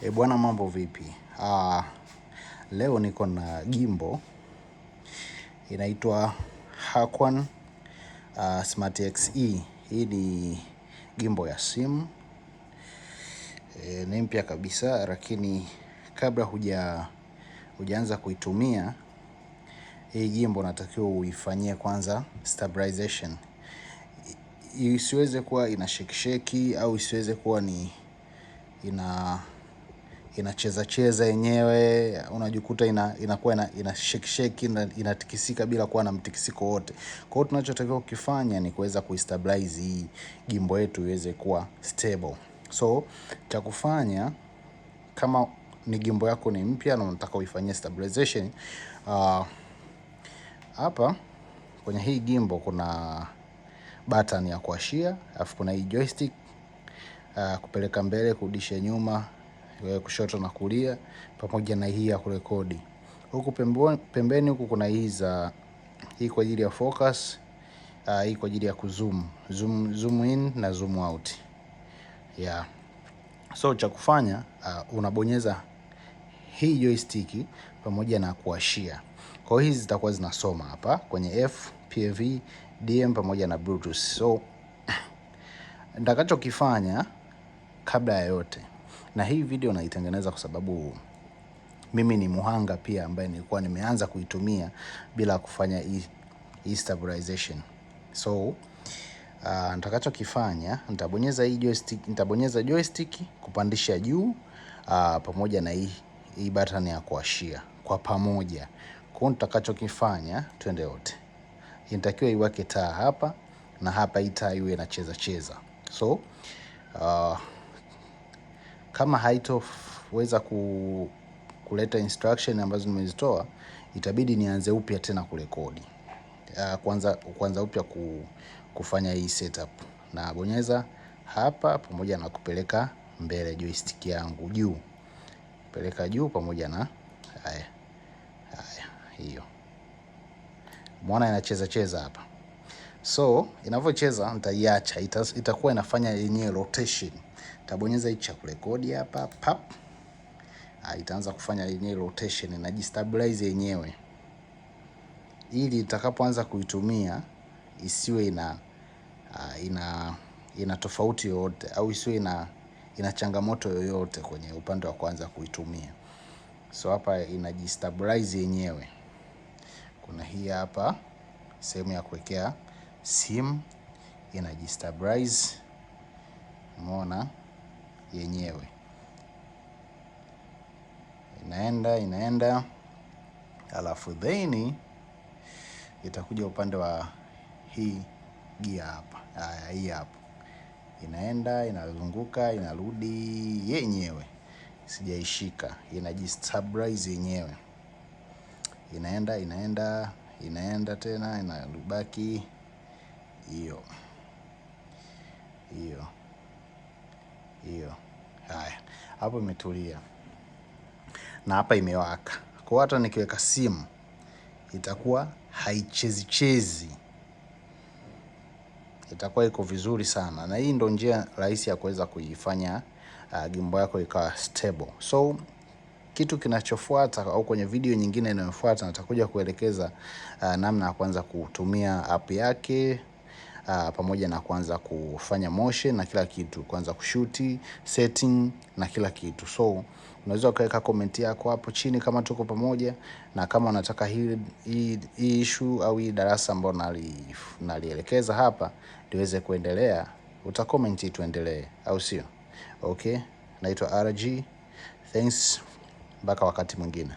Bwana, mambo vipi? Leo niko na gimbal inaitwa Hakuan Smart XE. Hii ni gimbal ya simu. Ni mpya kabisa, lakini kabla hujaanza kuitumia hii gimbal natakiwa uifanyie kwanza stabilization. Isiweze kuwa inasheki au isiweze kuwa ni inacheza yenyewe, unajikuta inakuwa ina shake inatikisika bila kuwa na mtikisiko wote. Kwa hiyo tunachotakiwa kukifanya ni kuweza kuistabilize hii gimbal yetu iweze kuwa stable. So cha kufanya, kama ni gimbal yako ni mpya na unataka uifanyie stabilization, hapa kwenye hii gimbal kuna button ya kuashia, alafu kuna hii joystick kupeleka mbele, kurudisha nyuma, kushoto na kulia, pamoja na hii ya kurekodi. Huku pembeni huku kuna hii kwa ajili ya focus, hii kwa ajili ya zoom in na zoom out. Yeah. So cha kufanya, unabonyeza hii joystick pamoja na kuashia. Kwa hizi zitakuwa zinasoma hapa kwenye F, PAV, DM pamoja na Bluetooth. So nitakachokifanya kabla ya yote, na hii video naitengeneza kwa sababu mimi ni muhanga pia ambaye nilikuwa nimeanza kuitumia bila kufanya hii stabilization. So nitakachokifanya, nitabonyeza joystick kupandisha juu pamoja na hii button ya kuashia kwa pamoja. Kwa hiyo nitakachokifanya, twende wote. Inatakiwa iwake taa hapa na hapa, hii taa iwe inacheza. So kama haitoweza kuleta instruction ambazo nimezitoa, itabidi nianze upya tena kurekodi. Kwanza upya kufanya hii setup. Na bonyeza hapa pamoja na kupeleka mbele joystick yangu juu. Peleka juu pamoja na haya. Hiyo. Muona inacheza hapa. So inavyocheza nitaiacha, itakuwa inafanya yenyewe rotation. Tabonyeza hii cha kurekodi hapa, pap. Itaanza kufanya yenyewe rotation, inajistabilize yenyewe. Ili itakapoanza kuitumia isiwe ina tofauti yoyote au isiwe ina changamoto yoyote kwenye upande wa kwanza kuitumia. So hapa inajistabilize yenyewe. Kuna hii hapa sehemu ya kuwekea simu, inajistabilize. Umeona yenyewe inaenda alafu then itakuja upande wa hii gear hapa. Hii hapa inaenda, inazunguka, inarudi yenyewe, sijaishika, inajistabilize yenyewe. Inaenda tena, inabaki hiyo. Haya, hapo imetulia na hapa imewaka. Kwa hata nikiweka simu itakuwa haichezi, itakuwa iko vizuri sana. Na hii ndio njia rahisi ya kuweza kuifanya gimbal yako ikawa stable. So kitu kinachofuata au kwenye video nyingine inayofuata nitakuja kuelekeza namna ya kuanza kutumia app yake pamoja na kuanza kufanya motion na kila kitu, kuanza kushuti, setting na kila kitu. So unaweza ukaweka comment yako hapo chini kama tuko pamoja, na kama unataka hii issue au hii darasa ambalo nalielekeza hapa liweze kuendelea, utacomment tuendelee, au sio? Okay, naitwa RG. Thanks, mpaka wakati mwingine.